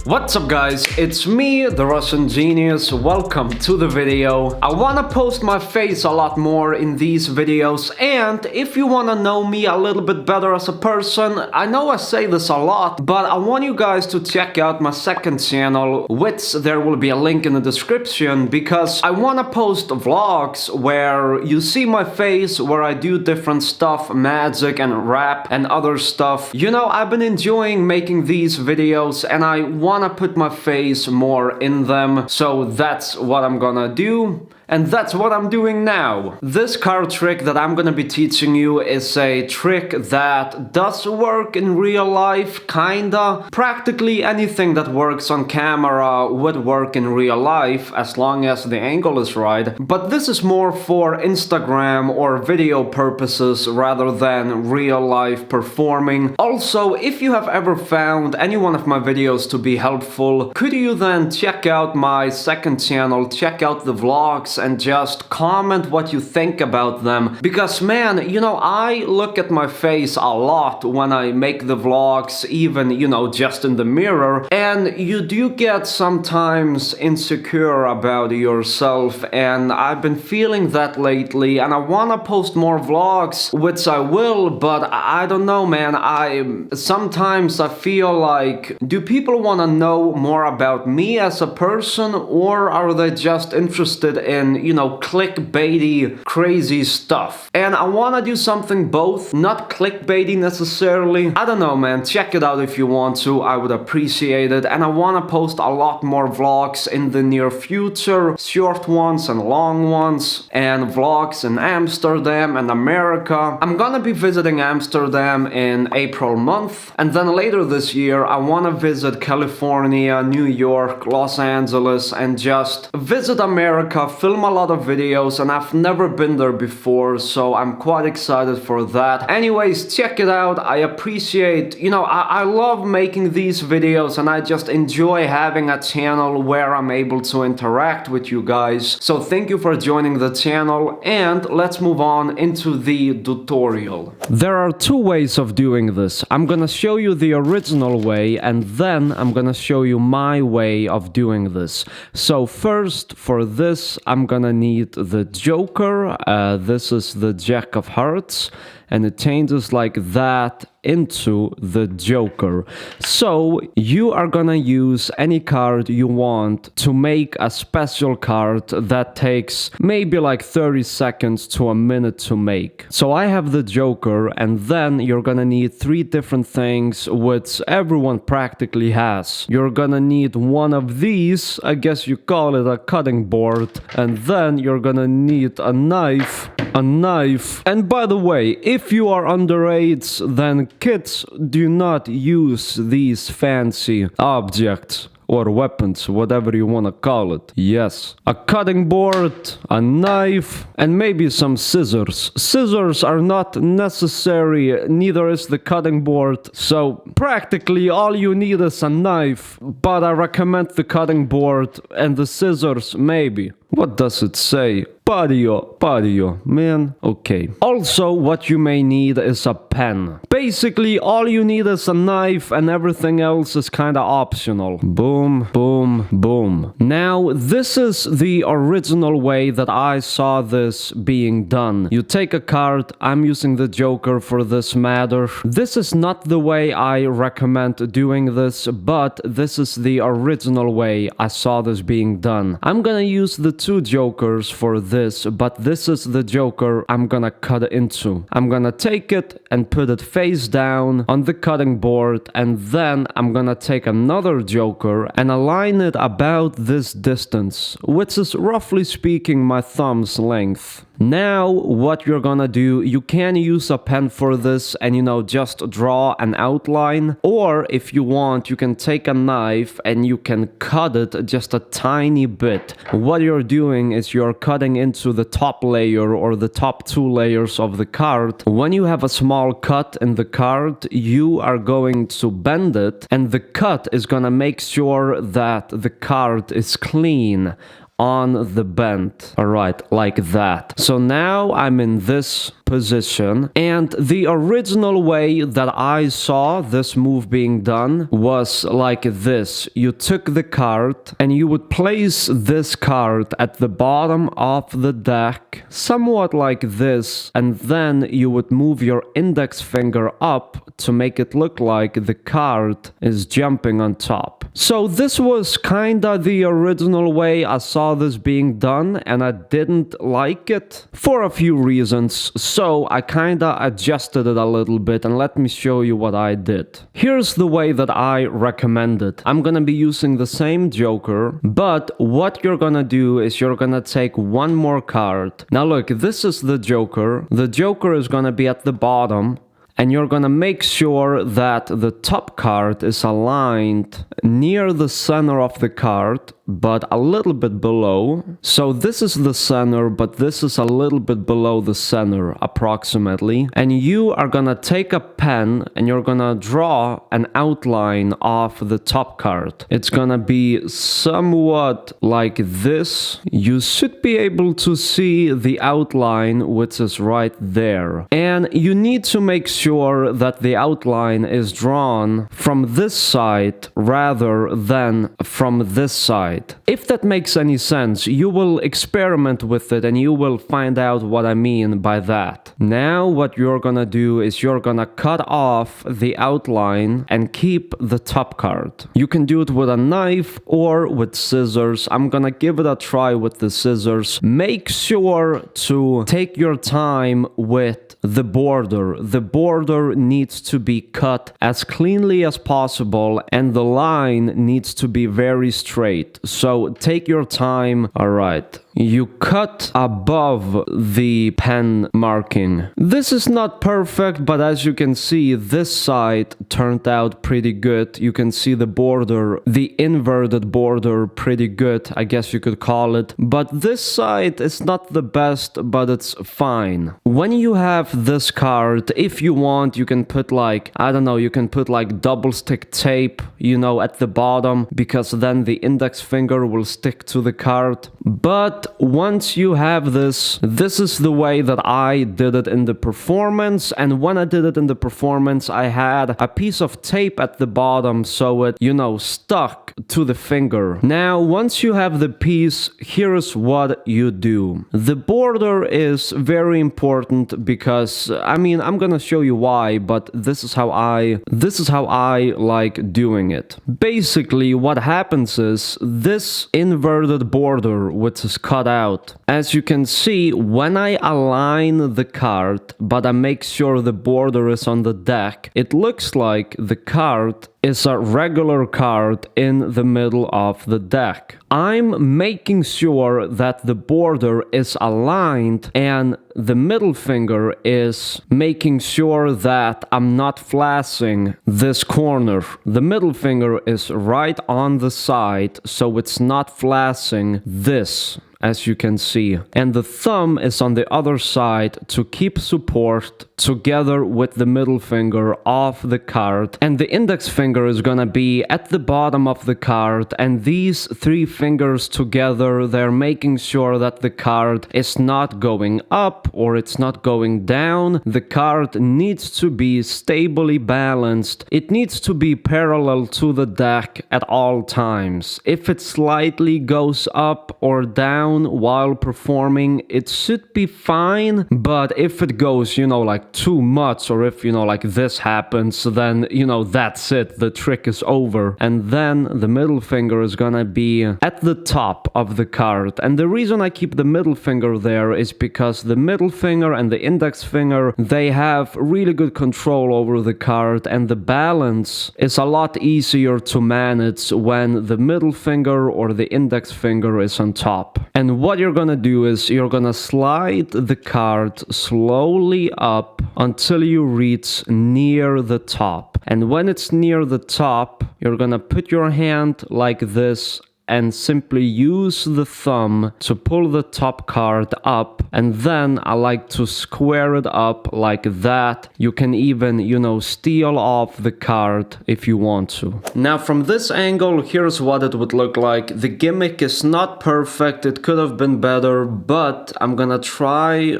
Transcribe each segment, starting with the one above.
What's up guys, it's me, the Russian Genius. Welcome to the video. I wanna post my face a lot more in these videos, and if you wanna know me a little bit better as a person, I know I say this a lot, but I want you guys to check out my second channel, which there will be a link in the description, because I wanna post vlogs where you see my face, where I do different stuff, magic and rap and other stuff. You know, I've been enjoying making these videos and I wanna put my face more in them, so that's what I'm gonna do. And that's what I'm doing now. This card trick that I'm gonna be teaching you is a trick that does work in real life, kinda. Practically anything that works on camera would work in real life as long as the angle is right. But this is more for Instagram or video purposes rather than real life performing. Also, if you have ever found any one of my videos to be helpful, could you then check out my second channel, check out the vlogs, and just comment what you think about them, because man, you know, I look at my face a lot when I make the vlogs, even, you know, just in the mirror, and you do get sometimes insecure about yourself, and I've been feeling that lately, and I wanna post more vlogs, which I will, but I don't know, man. Sometimes I feel like, do people wanna know more about me as a person, or are they just interested in, you know, clickbaity, crazy stuff? And I wanna do something both, not clickbaity necessarily. I don't know, man. Check it out if you want to. I would appreciate it. And I wanna post a lot more vlogs in the near future, short ones and long ones, and vlogs in Amsterdam and America. I'm gonna be visiting Amsterdam in April month, and then later this year I wanna visit California, New York, Los Angeles, and just visit America, film a lot of videos, and I've never been there before, so I'm quite excited for that. Anyways, check it out. I appreciate, you know, I love making these videos, and I just enjoy having a channel where I'm able to interact with you guys. So thank you for joining the channel, and let's move on into the tutorial. There are two ways of doing this. I'm gonna show you the original way, and then I'm gonna show you my way of doing this. So first, for this, I'm gonna need the Joker. This is the Jack of Hearts, and it changes like that into the Joker. So you are gonna use any card you want to make a special card that takes maybe like 30 seconds to a minute to make. So I have the Joker, and then you're gonna need three different things which everyone practically has. You're gonna need one of these, I guess you call it a cutting board, and then you're gonna need a knife. And by the way, if you are underage, then kids do not use these fancy objects or weapons, whatever you want to call it. Yes, a cutting board, a knife, and maybe some scissors. Scissors are not necessary, neither is the cutting board, so practically all you need is a knife, but I recommend the cutting board, and the scissors maybe. What does it say? Patio, man. Okay. Also, what you may need is a pen. Basically, all you need is a knife, and everything else is kinda optional. Boom, boom, boom. Now, this is the original way that I saw this being done. You take a card. I'm using the Joker for this matter. This is not the way I recommend doing this, but this is the original way I saw this being done. I'm gonna use the two Jokers for this, but this is the Joker I'm gonna cut into. I'm gonna take it and put it face down on the cutting board, and then I'm gonna take another Joker and align it about this distance, which is roughly speaking my thumb's length. Now, what you're gonna do, you can use a pen for this and, you know, just draw an outline. Or if you want, you can take a knife and you can cut it just a tiny bit. What you're doing is you're cutting into the top layer or the top two layers of the card. When you have a small cut in the card, you are going to bend it, and the cut is gonna make sure that the card is clean. on the bend. Alright, like that. So now I'm in this position, and the original way that I saw this move being done was like this. You took the card and you would place this card at the bottom of the deck, somewhat like this, and then you would move your index finger up to make it look like the card is jumping on top. So this was kinda the original way I saw this being done, and I didn't like it for a few reasons, so I kinda adjusted it a little bit, and let me show you what I did. Here's the way that I recommend it. I'm gonna be using the same Joker, but what you're gonna do is you're gonna take one more card. Now look, this is the Joker. The Joker is gonna be at the bottom, and you're gonna make sure that the top card is aligned near the center of the card, but a little bit below. So this is the center, but this is a little bit below the center, approximately. And you are gonna take a pen and you're gonna draw an outline of the top card. It's gonna be somewhat like this. You should be able to see the outline, which is right there. And you need to make sure that the outline is drawn from this side rather than from this side. If that makes any sense, you will experiment with it and you will find out what I mean by that. Now what you're gonna do is you're gonna cut off the outline and keep the top card. You can do it with a knife or with scissors. I'm gonna give it a try with the scissors. Make sure to take your time with the border. The border needs to be cut as cleanly as possible, and the line needs to be very straight. So take your time. All right. You cut above the pen marking. This is not perfect, but as you can see, this side turned out pretty good. You can see the border, the inverted border, pretty good, I guess you could call it. But this side is not the best, but it's fine. When you have this card, if you want, you can put like, I don't know, you can put like double stick tape, you know, at the bottom, because then the index finger will stick to the card. But once you have this is the way that I did it in the performance. And when I did it in the performance, I had a piece of tape at the bottom so it, you know, stuck to the finger. Now, once you have the piece, here's what you do. The border is very important because, I mean, I'm gonna show you why, but this is how I like doing it. Basically, what happens is this inverted border, which is cut out. As you can see, when I align the card, but I make sure the border is on the deck, it looks like the card is a regular card in the middle of the deck. I'm making sure that the border is aligned, and the middle finger is making sure that I'm not flashing this corner. The middle finger is right on the side, so it's not flashing this, as you can see. And the thumb is on the other side to keep support together with the middle finger of the card. And the index finger is gonna be at the bottom of the card, and these three fingers together, they're making sure that the card is not going up or it's not going down. The card needs to be stably balanced. It needs to be parallel to the deck at all times. If it slightly goes up or down while performing, it should be fine, but if it goes, you know, like too much, or if, you know, like this happens, then, you know, that's it, the trick is over. And then the middle finger is gonna be at the top of the card. And the reason I keep the middle finger there is because the middle finger and the index finger, they have really good control over the card, and the balance is a lot easier to manage when the middle finger or the index finger is on top. And what you're gonna do is you're gonna slide the card slowly up until you reach near the top. And when it's near the top, you're gonna put your hand like this and simply use the thumb to pull the top card up, and then I like to square it up like that. You can even, steal off the card if you want to. Now from this angle, here's what it would look like. The gimmick is not perfect, it could have been better, but I'm gonna try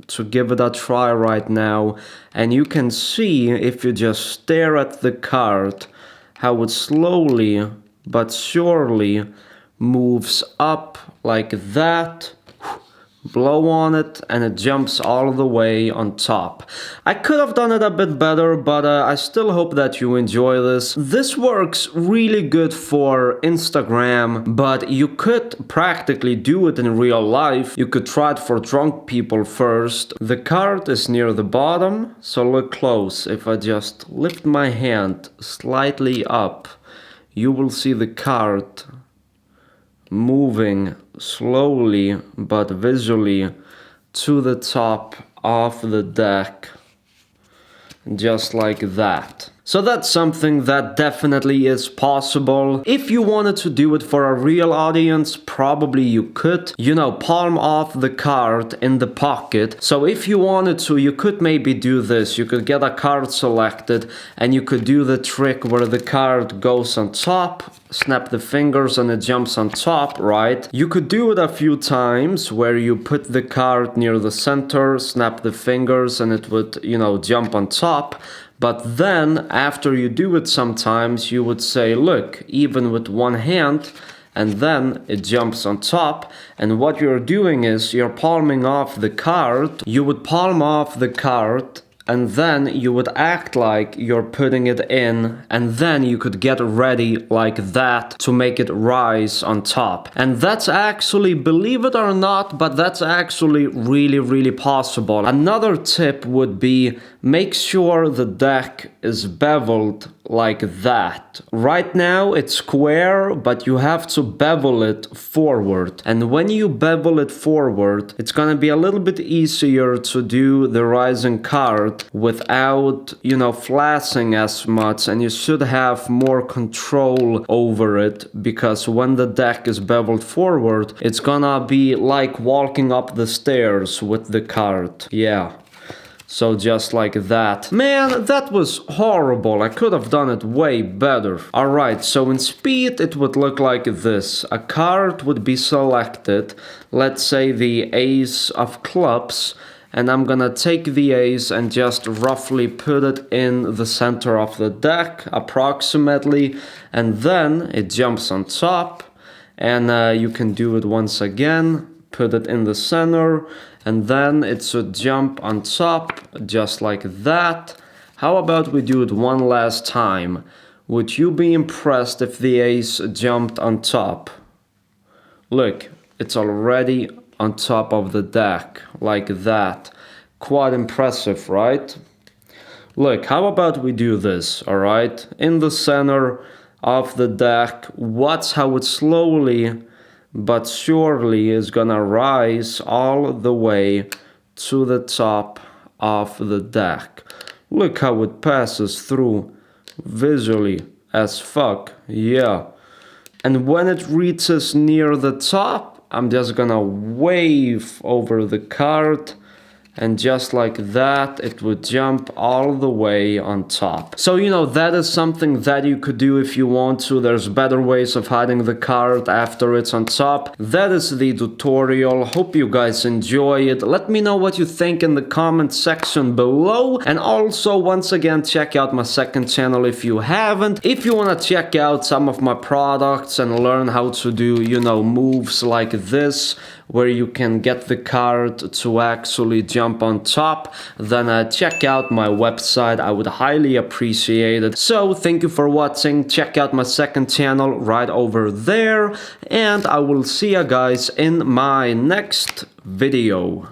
to give it a try right now, and you can see if you just stare at the card how it slowly but surely moves up like that, blow on it, and it jumps all the way on top. I could have done it a bit better, but I still hope that you enjoy this. This works really good for Instagram, but you could practically do it in real life. You could try it for drunk people first. The card is near the bottom, so look close. If I just lift my hand slightly up, you will see the card moving slowly but visually to the top of the deck, just like that. So that's something that definitely is possible. If you wanted to do it for a real audience, probably you could, palm off the card in the pocket. So if you wanted to, you could maybe do this. You could get a card selected and you could do the trick where the card goes on top, snap the fingers and it jumps on top, right? You could do it a few times where you put the card near the center, snap the fingers and it would, jump on top. But then, after you do it sometimes, you would say, look, even with one hand, and then it jumps on top. And what you're doing is you're palming off the card. You would palm off the card, and then you would act like you're putting it in, and then you could get ready like that to make it rise on top. And that's actually, believe it or not, but that's actually really, really possible. Another tip would be make sure the deck is beveled like that. Right now it's square, but you have to bevel it forward. And when you bevel it forward, it's gonna be a little bit easier to do the rising card without, flashing as much, and you should have more control over it, because when the deck is beveled forward, it's gonna be like walking up the stairs with the card. Yeah. So just like that. Man, that was horrible. I could have done it way better. Alright, so in speed it would look like this. A card would be selected, let's say the ace of clubs, and I'm gonna take the ace and just roughly put it in the center of the deck, approximately, and then it jumps on top, and you can do it once again, put it in the center, and then it should jump on top, just like that. How about we do it one last time? Would you be impressed if the ace jumped on top? Look, it's already on top of the deck, like that. Quite impressive, right? Look, how about we do this, alright? In the center of the deck, watch how it slowly but surely is gonna rise all the way to the top of the deck. Look how it passes through visually as fuck, yeah. And when it reaches near the top, I'm just gonna wave over the card, and just like that, it would jump all the way on top. So, that is something that you could do if you want to. There's better ways of hiding the card after it's on top. That is the tutorial. Hope you guys enjoy it. Let me know what you think in the comment section below. And also, once again, check out my second channel if you haven't. If you want to check out some of my products and learn how to do, moves like this, where you can get the card to actually jump on top, then check out my website. I would highly appreciate it. So thank you for watching. Check out my second channel right over there, and I will see you guys in my next video.